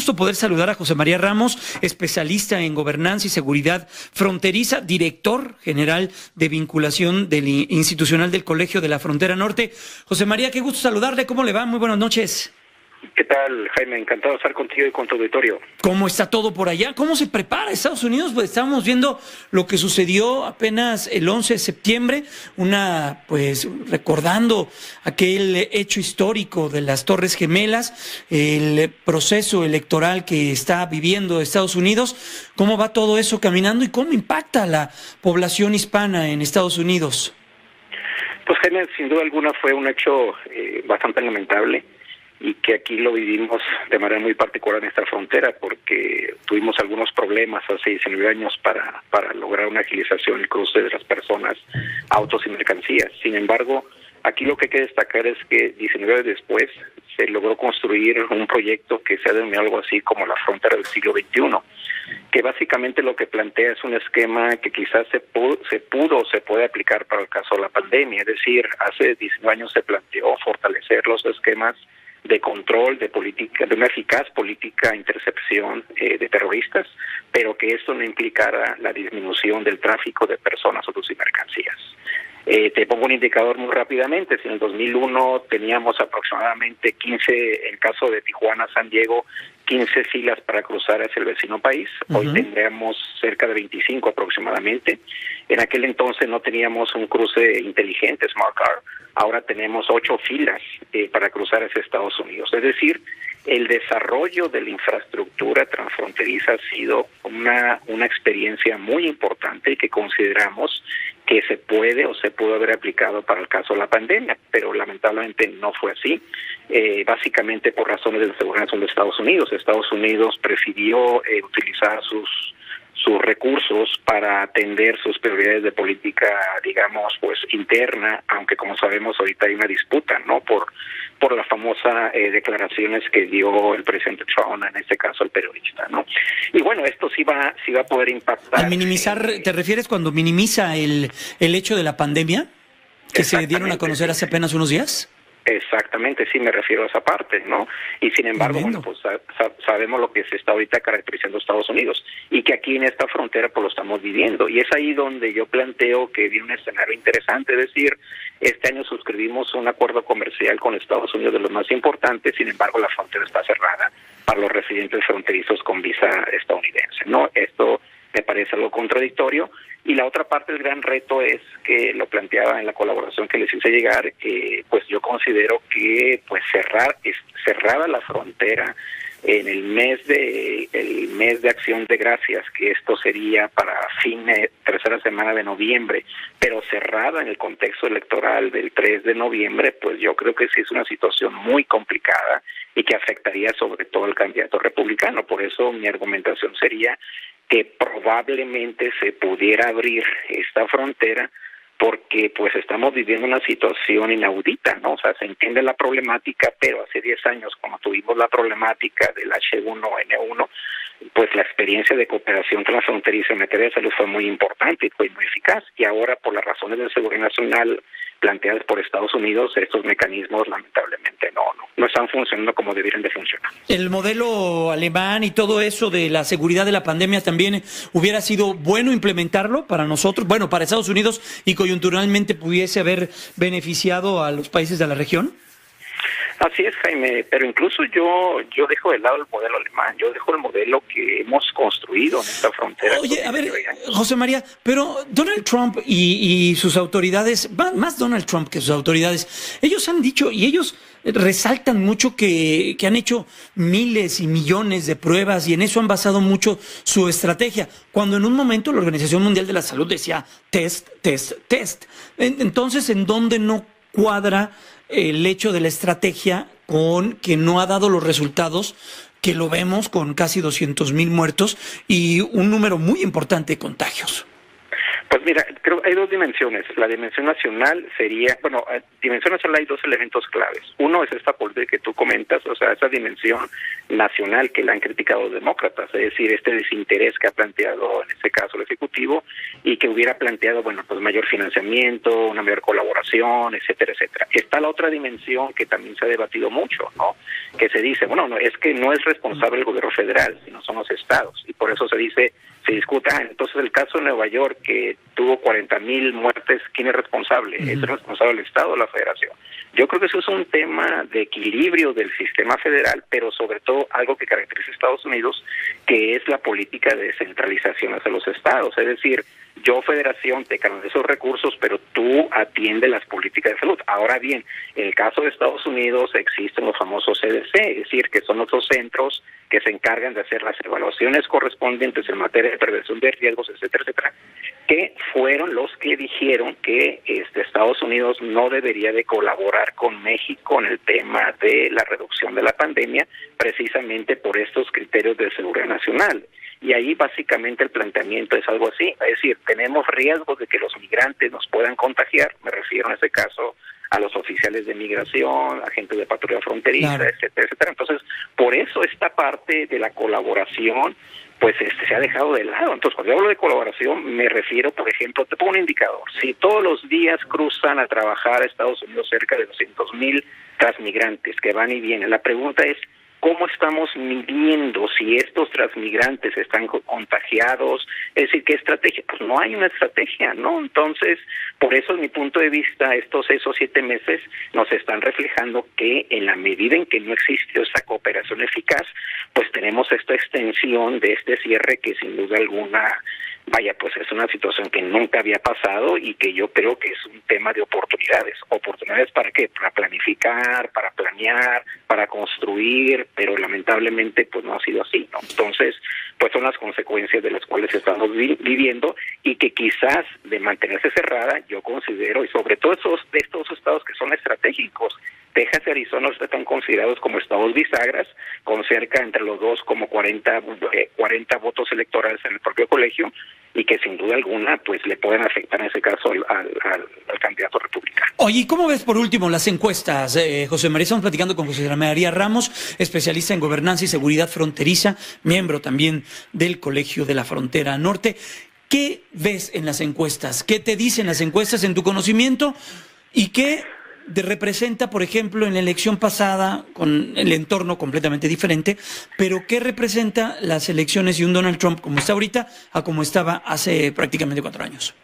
gusto poder saludar a José María Ramos, especialista en gobernanza y seguridad fronteriza, director general de vinculación institucional del Colegio de la Frontera Norte. José María, qué gusto saludarle. ¿Cómo le va? Muy buenas noches. ¿Qué tal, Jaime? Encantado de estar contigo y con tu auditorio. ¿Cómo está todo por allá? ¿Cómo se prepara Estados Unidos? Pues estábamos viendo lo que sucedió apenas el 11 de septiembre, recordando aquel hecho histórico de las Torres Gemelas, el proceso electoral que está viviendo Estados Unidos. ¿Cómo va todo eso caminando y cómo impacta a la población hispana en Estados Unidos? Pues, Jaime, sin duda alguna fue un hecho bastante lamentable, y que aquí lo vivimos de manera muy particular en esta frontera, porque tuvimos algunos problemas hace 19 años para lograr una agilización el cruce de las personas, autos y mercancías. Sin embargo, aquí lo que hay que destacar es que 19 años después se logró construir un proyecto que se ha denominado algo así como la frontera del siglo XXI, que básicamente lo que plantea es un esquema que quizás se puede aplicar para el caso de la pandemia. Es decir, hace 19 años se planteó fortalecer los esquemas de control, de una eficaz política de intercepción de terroristas, pero que esto no implicara la disminución del tráfico de personas, autos y mercancías. Te pongo un indicador muy rápidamente. Si en el 2001 teníamos aproximadamente 15, en el caso de Tijuana, San Diego, 15 filas para cruzar hacia el vecino país, hoy tendríamos cerca de 25 aproximadamente. En aquel entonces no teníamos un cruce inteligente, Smart Car. Ahora tenemos 8 filas para cruzar hacia Estados Unidos. Es decir, el desarrollo de la infraestructura transfronteriza ha sido una experiencia muy importante y que consideramos que se puede o se pudo haber aplicado para el caso de la pandemia, pero lamentablemente no fue así, básicamente por razones de seguridad de Estados Unidos. Estados Unidos prefirió utilizar sus recursos para atender sus prioridades de política, digamos, interna, aunque como sabemos ahorita hay una disputa, ¿no? Por las famosas declaraciones que dio el presidente Trump, en este caso el periodista, ¿no? Y bueno, esto sí va a poder impactar. ¿A minimizar, te refieres cuando minimiza el hecho de la pandemia que se dieron a conocer hace apenas unos días? Exactamente, sí, me refiero a esa parte, ¿no? Y sin embargo, bueno, pues sabemos lo que se está ahorita caracterizando Estados Unidos, y que aquí en esta frontera pues lo estamos viviendo, y es ahí donde yo planteo que viene un escenario interesante. Es decir, este año suscribimos un acuerdo comercial con Estados Unidos de los más importantes, sin embargo la frontera está cerrada para los residentes fronterizos con visa estadounidense, ¿no? Esto me parece algo contradictorio. Y la otra parte del gran reto es que lo planteaba en la colaboración que les hice llegar, pues yo considero que pues cerrada la frontera en el mes de Acción de Gracias, que esto sería para tercera semana de noviembre, pero cerrada en el contexto electoral del 3 de noviembre, pues yo creo que sí es una situación muy complicada y que afectaría sobre todo al candidato republicano. Por eso mi argumentación sería que probablemente se pudiera abrir esta frontera, porque pues estamos viviendo una situación inaudita, ¿no? O sea, se entiende la problemática, pero hace 10 años, cuando tuvimos la problemática del H1N1, pues la experiencia de cooperación transfronteriza en materia de salud fue muy importante y fue muy eficaz. Y ahora, por las razones de seguridad nacional planteadas por Estados Unidos, estos mecanismos lamentablemente no están funcionando como deberían de funcionar. El modelo alemán y todo eso de la seguridad de la pandemia también hubiera sido bueno implementarlo para nosotros, bueno, para Estados Unidos, y coyunturalmente pudiese haber beneficiado a los países de la región. Así es, Jaime, pero incluso yo dejo de lado el modelo alemán, yo dejo el modelo que hemos construido en esta frontera. Oye, a ver, José María, pero Donald Trump y sus autoridades, más Donald Trump que sus autoridades, ellos han dicho y ellos resaltan mucho que han hecho miles y millones de pruebas y en eso han basado mucho su estrategia, cuando en un momento la Organización Mundial de la Salud decía test, test, test. Entonces, ¿en dónde no cuadra el hecho de la estrategia con que no ha dado los resultados que lo vemos con casi 200,000 muertos y un número muy importante de contagios? Pues mira, creo que hay dos dimensiones. La dimensión nacional sería, bueno, dimensión nacional hay dos elementos claves. Uno es esta política que tú comentas, o sea, esa dimensión nacional que la han criticado los demócratas, es decir, este desinterés que ha planteado en este caso el Ejecutivo y que hubiera planteado, bueno, pues mayor financiamiento, una mayor colaboración, etcétera, etcétera. Está la otra dimensión que también se ha debatido mucho, ¿no? Que se dice, bueno, no, es que no es responsable el gobierno federal, sino son los estados, y por eso se discute, entonces el caso de Nueva York, que tuvo 40,000 muertes, ¿quién es responsable? ¿Es responsable el Estado o la Federación? Yo creo que eso es un tema de equilibrio del sistema federal, pero sobre todo algo que caracteriza a Estados Unidos, que es la política de descentralización hacia los estados. Es decir, yo, Federación, te canalizo esos recursos, pero tú atiendes las políticas de salud. Ahora bien, en el caso de Estados Unidos existen los famosos CDC, es decir, que son otros centros que se encargan de hacer las evaluaciones correspondientes en materia de prevención de riesgos, etcétera, etcétera, que fueron los que dijeron que Estados Unidos no debería de colaborar con México en el tema de la reducción de la pandemia, precisamente por estos criterios de seguridad nacional. Y ahí básicamente el planteamiento es algo así, es decir, tenemos riesgos de que los migrantes nos puedan contagiar, me refiero en este caso a los oficiales de migración, agentes de patrulla fronteriza, claro, etcétera, etcétera. Entonces, por eso esta parte de la colaboración pues se ha dejado de lado. Entonces, cuando yo hablo de colaboración, me refiero, por ejemplo, te pongo un indicador. Si todos los días cruzan a trabajar a Estados Unidos cerca de 200,000 transmigrantes que van y vienen, la pregunta es, ¿cómo estamos midiendo si estos transmigrantes están contagiados? Es decir, ¿qué estrategia? Pues no hay una estrategia, ¿no? Entonces, por eso, en mi punto de vista, estos 6 o 7 meses nos están reflejando que en la medida en que no existió esa cooperación eficaz, pues tenemos esta extensión de este cierre que sin duda alguna, vaya, pues es una situación que nunca había pasado y que yo creo que es un tema de oportunidades. ¿Oportunidades para qué? Para planificar, para planear, para construir, pero lamentablemente pues no ha sido así, ¿no? Entonces, pues son las consecuencias de las cuales estamos viviendo y que quizás de mantenerse cerrada, yo considero, y sobre todo de estos estados que son estratégicos, Texas y Arizona están considerados como estados bisagras, con cerca entre los dos como 40 votos electorales en el propio colegio, y que sin duda alguna pues le pueden afectar en ese caso al candidato republicano. Oye, ¿y cómo ves por último las encuestas, José María? Estamos platicando con José María Ramos, especialista en gobernanza y seguridad fronteriza, miembro también del Colegio de la Frontera Norte. ¿Qué ves en las encuestas? ¿Qué te dicen las encuestas en tu conocimiento? ¿Y qué representa, por ejemplo, en la elección pasada, con el entorno completamente diferente, pero qué representa las elecciones y un Donald Trump como está ahorita a como estaba hace prácticamente 4 años?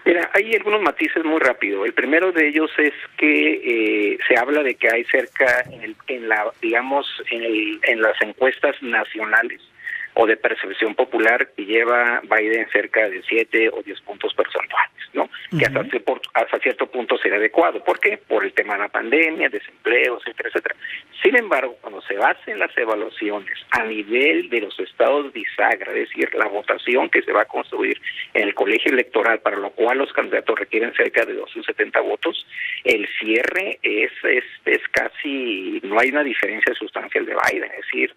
Mira, hay algunos matices muy rápido. El primero de ellos es que se habla de que hay cerca en las encuestas nacionales o de percepción popular que lleva Biden cerca de 7 o 10 puntos porcentuales, ¿no? Que hasta cierto punto sería adecuado. ¿Por qué? Por el tema de la pandemia, desempleo, etcétera, etcétera. Sin embargo, cuando se basen las evaluaciones a nivel de los estados bisagra, es decir, la votación que se va a construir en el colegio electoral, para lo cual los candidatos requieren cerca de 270 votos, el cierre es casi, no hay una diferencia sustancial de Biden, es decir,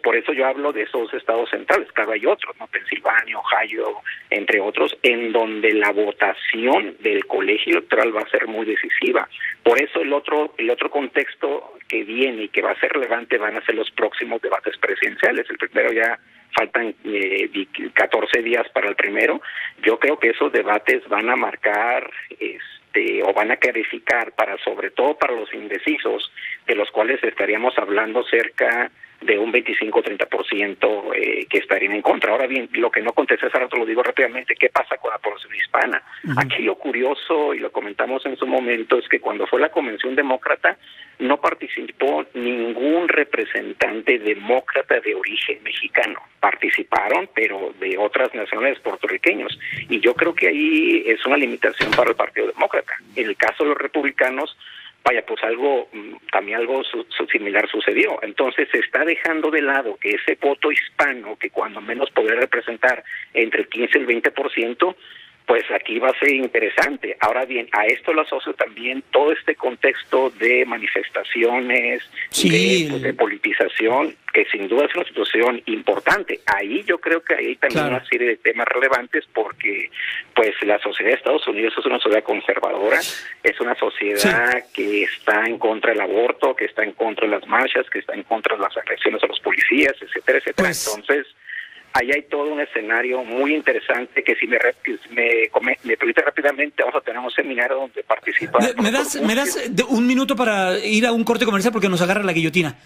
por eso yo hablo de esos estados centrales, claro, hay otros, ¿no? Pensilvania, Ohio, entre otros, en donde la votación del colegio electoral va a ser muy decisiva. Por eso el otro contexto que viene y que va a ser relevante van a ser los próximos debates presidenciales. El primero ya faltan 14 días para el primero. Yo creo que esos debates van a marcar o van a clarificar sobre todo para los indecisos, de los cuales estaríamos hablando cerca de un 25-30% que estarían en contra. Ahora bien, lo que no contesté hace rato, lo digo rápidamente, ¿qué pasa con la población hispana? Aquí lo curioso, y lo comentamos en su momento, es que cuando fue la convención demócrata, no participó ningún representante demócrata de origen mexicano. Participaron, pero de otras nacionalidades, puertorriqueños. Y yo creo que ahí es una limitación para el Partido Demócrata. En el caso de los republicanos, vaya, pues algo similar sucedió. Entonces se está dejando de lado que ese voto hispano, que cuando menos podría representar entre el 15 y el 20%, pues aquí va a ser interesante. Ahora bien, a esto lo asocio también todo este contexto de manifestaciones, de politización, que sin duda es una situación importante. Ahí yo creo que hay también una serie de temas relevantes porque pues la sociedad de Estados Unidos es una sociedad conservadora, es una sociedad que está en contra del aborto, que está en contra de las marchas, que está en contra de las agresiones a los policías, etcétera, etcétera. Entonces, ahí hay todo un escenario muy interesante que si me permite rápidamente, vamos a tener un seminario donde participa... ¿Me das un minuto para ir a un corte comercial porque nos agarra la guillotina?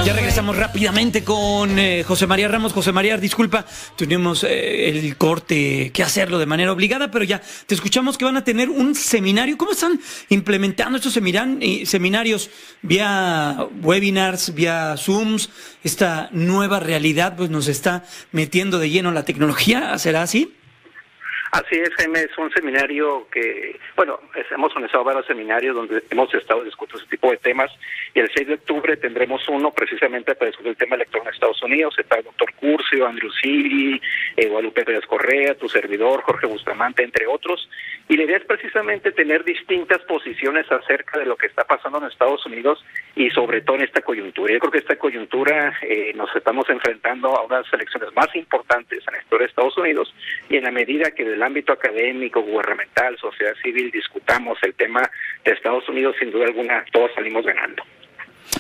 Ya regresamos rápidamente con José María Ramos. José María, disculpa, tuvimos el corte que hacerlo de manera obligada, pero ya te escuchamos que van a tener un seminario. ¿Cómo están implementando estos seminarios vía webinars, vía Zooms? Esta nueva realidad pues nos está metiendo de lleno la tecnología, ¿será así? Así es, Jaime, es un seminario que, bueno, hemos organizado varios seminarios donde hemos estado discutiendo ese tipo de temas y el 6 de octubre tendremos uno precisamente para discutir el tema electoral en Estados Unidos. Está el doctor Curcio, Andrew Siri, Guadalupe Pérez Correa, tu servidor, Jorge Bustamante, entre otros. Y la idea es precisamente tener distintas posiciones acerca de lo que está pasando en Estados Unidos y sobre todo en esta coyuntura. Yo creo que esta coyuntura nos estamos enfrentando a unas elecciones más importantes en la historia de Estados Unidos y en la medida que del ámbito académico, gubernamental, sociedad civil, discutamos el tema de Estados Unidos, sin duda alguna, todos salimos ganando.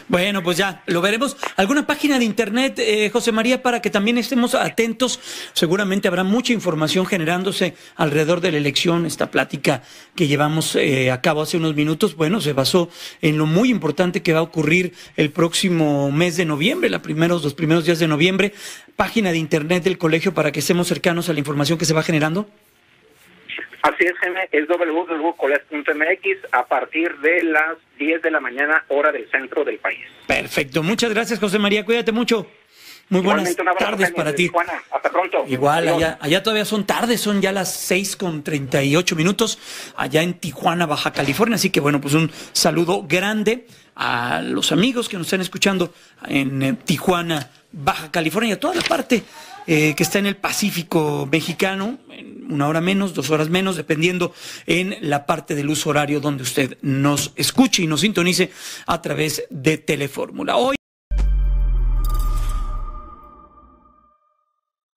Bueno, pues ya lo veremos. ¿Alguna página de internet, José María, para que también estemos atentos? Seguramente habrá mucha información generándose alrededor de la elección. Esta plática que llevamos a cabo hace unos minutos, bueno, se basó en lo muy importante que va a ocurrir el próximo mes de noviembre, los primeros días de noviembre. Página de internet del colegio para que estemos cercanos a la información que se va generando. Así es, Jaime, es www.coles.mx a partir de las 10 de la mañana, hora del centro del país. Perfecto, muchas gracias, José María, cuídate mucho. Muy buenas tardes para ti. Tijuana. Hasta pronto. Igual, allá todavía son tardes, son ya las 6:38 allá en Tijuana, Baja California. Así que bueno, pues un saludo grande a los amigos que nos están escuchando en Tijuana, Baja California, toda la parte que está en el Pacífico mexicano, en 1 hora menos, 2 horas menos, dependiendo en la parte del uso horario donde usted nos escuche y nos sintonice a través de Telefórmula. Hoy